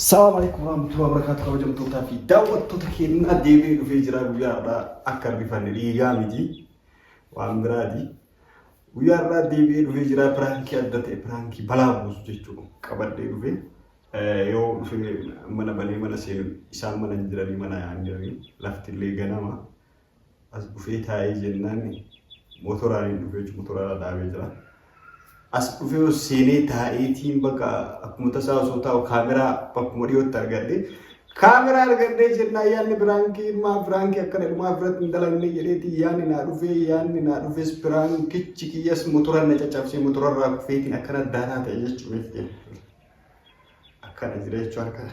Assalamu alaikum warahmatullahi wabarakatuh. Kabajamtootaa fi daawwattoota keenya deebi'ee dhufee jira guyyaadhaa akka rifanne dhiigaa miti waan biraati. Guyyaadhaa deebi'ee dhufee jira piraankii adda ta'e piraankii balaa buusu jechuudha qabadhee dhufee yoo dhufee mana banee mana seenu isaan mana hin jiranii mana yaa'an jiranii lafti illee ganama as dhufee taa'ee jennaan motoraan dhufee motoraan dhaabee jira. As dhufee seenee taa'eetiin bakka akkuma tasaa osoo taa'u kaameraa bakkuma dhiyootti argadde kaameraa argadde jennaan yaadni piraankii akkana dhumaa biratti hin dalagne jedheeti yaadni naa dhufes piraankichi kiyyas motoraan na caccabsee motorarraa kufeetiin akkana daanaa ta'e jechuudha. Akkana jira jechuudha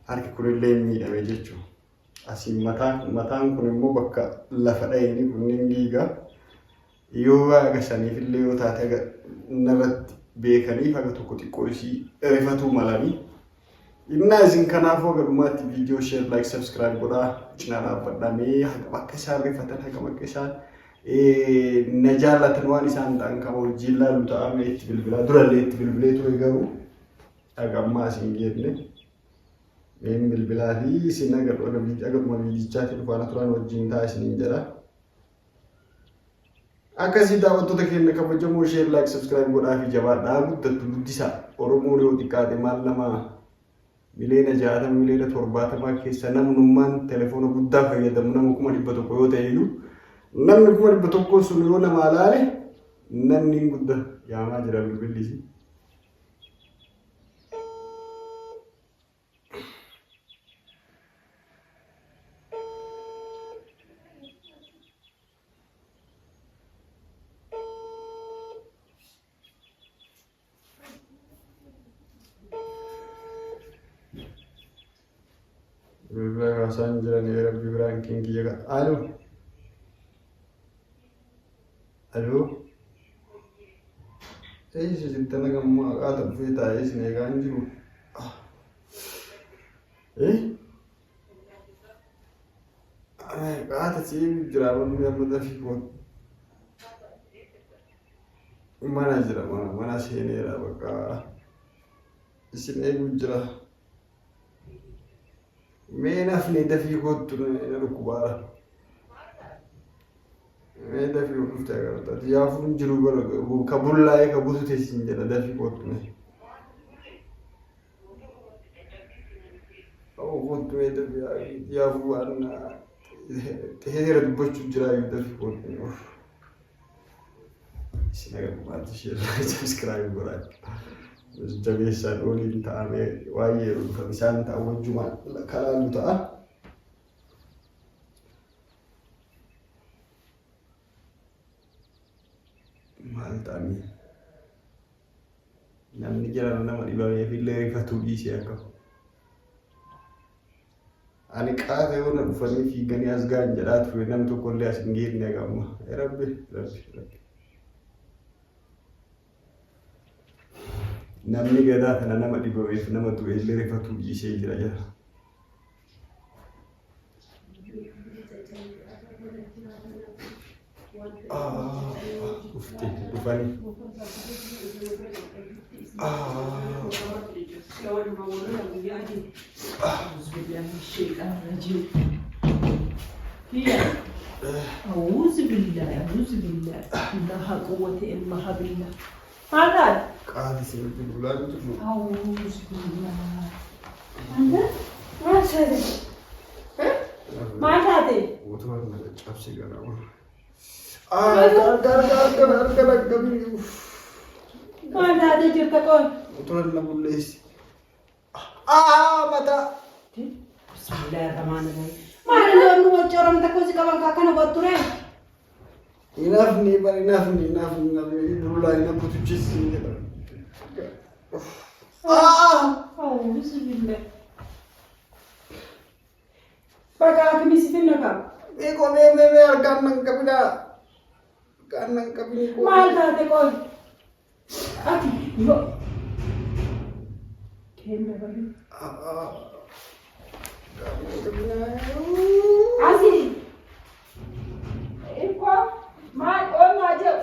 harki kunillee miidhame jechuudha. Asiin mataan kun immoo bakka lafa dha'eeni kunniin dhiigaa. Yoo agarsiisaniif illee yoo taate narratti beekaniif akka tokko xiqqoo isii rifatuu malanii. Innaa isin kanaafuu agarummaatti viidiyoo share like subscribe godhaa cinaa dhaabbadhamee akka isaan rifatan akka isaan na jaallatan waan isaan ta'an qaba hojii ilaalu ta'ame itti bilbilaa durallee itti bilbilee ture garuu agammaa isin geenne meen bilbilaa fi isin agaruma viidichaatti dhufaana turan wajjin ta'a isiniin jedha. Akkasii daawwattoota keenya kabajamoo share like subscribe godhaa fi jabaadhaa guddattu guddisa Oromoo yoo xiqqaate maal nama miliyoona 60 miliyoona 70 keessa namnummaan telefoona guddaa fayyadamu nama 100 yoo ta'e iyyuu namni 100 sun yoo nama alaale namni guddaa yaamaa jira bilbilisi. Rasaan jiran Rabbi biraan kiyya kan alo sittana gammaa qaata dhufee taa'ee isin eegaa hin jiru qaata si'ee jira wanni amma dafii koon mana jira mana seeneera bakka isin eeguu jira. Meenaaf ni dafii kootu na dhukkubaara. Mee dafii dhufte agarta. Yaafuun jiru ka bullaa'ee ka buusu teessin jedha dafii kootu na. Kootu mee dafii yaafuu waan heera dubbachuu jira dafii kootu na. Isin agarbaatti ishee subscribe godhaa. Jabeessaan oliin ta'amee waa'ee yeroo dhufan isaan ta'a wajjumaan kalaalu ta'a. Maal ta'anii namni jiran nama dhibameef illee rifatuu dhiisee akka ani qaata yoo na dhufanii fiiganii as ga'an jedhaa ture namni tokkollee as hin geenne gamma. Rabbi. Namni gadaa kana nama dhibameef nama du'e illee rifatuu dhiisee jira jira. Dhufanii. أعوذ بالله لا قوة إلا بالله. هذا قاعد يصير بالولاد وتقول أعوذ بالله. أنت ما تهدي؟ ما تهدي؟ وتوه ما تجابسي كلامه. ما تهدي جرت كون؟ وتوه لنا بوليس. متى؟ بسم الله الرحمن الرحيم. ما له نوع جرام تكوزي كمان كأنه بطرة. Inafni rula ina kutuchisi bismillah baka kimi sifinna ka eko me arkan nang kabini ko mal ta te ko ati yo kembe bali asi eko mal o majo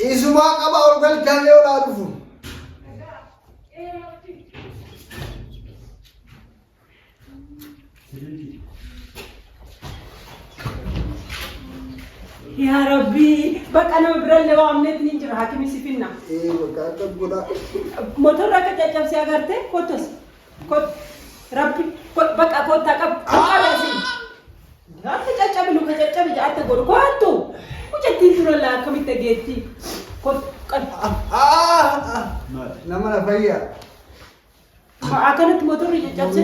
Isuma qaba ol galchamee olaa dhufu. يا ربي بقى انا مبرل لو عملت نينجر حاكمي سيفنا ايه بقى كبدا موتور راك تجاب سياغرتي كوتس كوت ربي كوت بقى كوت تاقب قالسي لا تجاب لو كجاب جاته غور كوتو وجتي ترولا كمي تجيتي كوت نما فيا ما اكنت موتور يجاب سي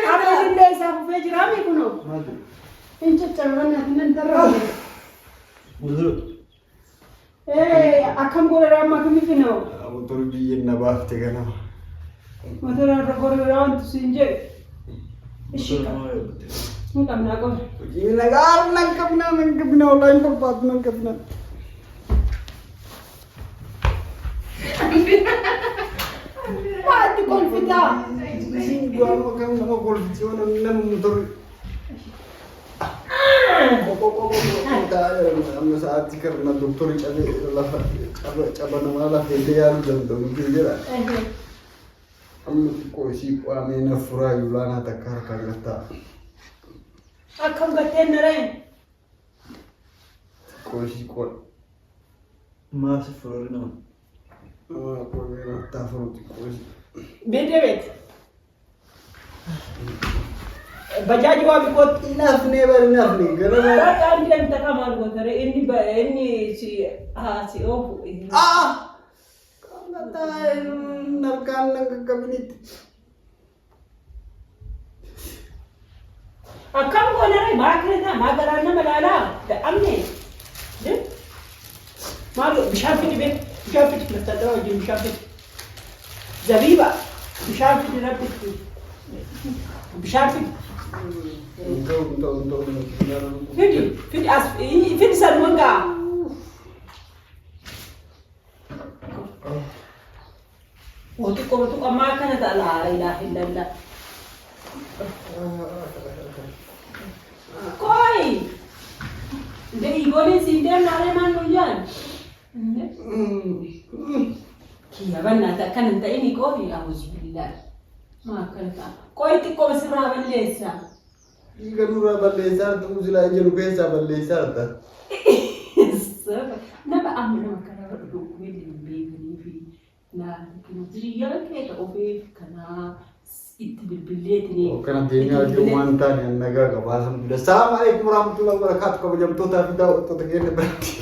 أنا اللي سافو في جرامي كنو. إنت ترى من ترى. إيه أكمل قول رام كمي فينو. أبو تربي النباف تكنا. ما ترى رقول رام تسينجي. إيش كا؟ مين كم ناقول؟ إيه نقار نكبنا والله إنت بات نكبنا. ما أنت كل فدا. Gua makan nama kolfisiona nama motor. Kita am saat karena dokter coba nama lah dia dan dokter dia. Am kosi amena fura yulana takar kagata. Akam gaten narain. Kosi kot. Mas Florina. Aku memang tak furu kosi. Beda bet. Bajaj wa bikot Enough never gara kan dia minta kamar gua tare ini si si ofu ini kata narkan nang kabinet akam gua nare makre na magarana malala da amne de malu bishafit be bishafit mustadra wajin bishafit zabiba bishafit rabit bishafit untuk Fidi sarmanga. Waktu makan tak la ilaha illallah. Koi. Jadi boleh sindir nare manujan. Kia bana tak kan entah ini koi auzubillah. Makan tak. Koi tikko mesra balesa. Jika nura balesar tu sila jeru pesa balesar ta. Naba amna makana dokumen ni fi na kinudriya ke ta obe kana itbilbilet ni. Kana tenya jumantan yang naga ka basam. Assalamualaikum warahmatullahi wabarakatuh. Kau jam tu tak video tu tegene berarti.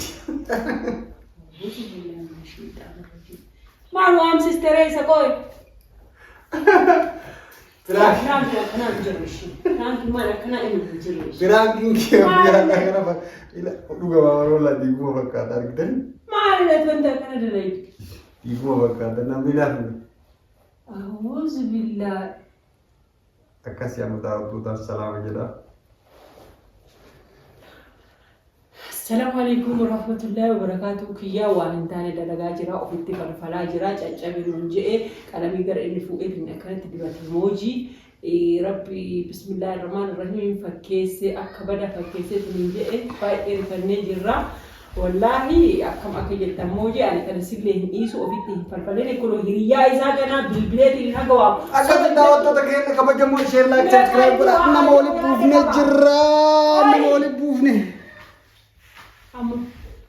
Malu am sister Teresa koi. Pirangking kia biar kenapa? Ila duga baru lah di gua berkata gitu. Mana dah tuan tak kena delay. Di gua berkata nampilan. Auzubillah. Kasih yang tahu tu salam aja dah. Assalamualaikum warahmatullahi wabarakatuh. Kiya wa intane da daga jira ofitti farfala jira cancabe munje kalami gar inni fu'e bin akanati dibati moji rabbi bismillahir rahmanir rahim fakkese akabada fakkese tunje fa irfanne jirra wallahi akam akajetta moji ani kan sigle hin isu ofitti farfalene kulo hiriya isa gana bilbileti hagawa Agak tahu tu tak kena kabar jamu share like subscribe pula nama oli bufne jirra nama oli bufne.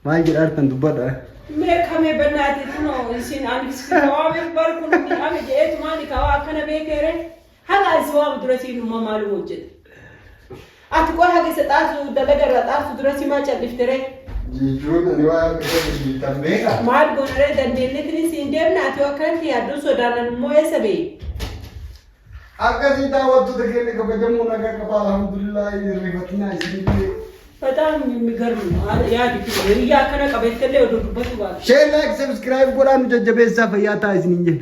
ما يجي أرتن دبادة. ميك همي بناتي تنو إنسان عندك سكواب يبارك كل من عم جيت ماني كوا كنا بيكره هلا السواب دراسي ما ماله وجد أتقول هذه ستاسو دلقة رتاسو دراسي ما جد لفتره جيجون أنا واقع كذا تنبيه ما تقول رد النيلتني سيندم ناتي وكان في أدو سودان المويه سبي أكاسي تاوت تكلم كبر جمو نكر كبار الحمد لله يرغبتنا إسمه पता मिगर यार ये या कना कबे तले उड़ दुबत हुआ शेयर लाइक सब्सक्राइब करा मुझे जबे सा भैया था इस निंजे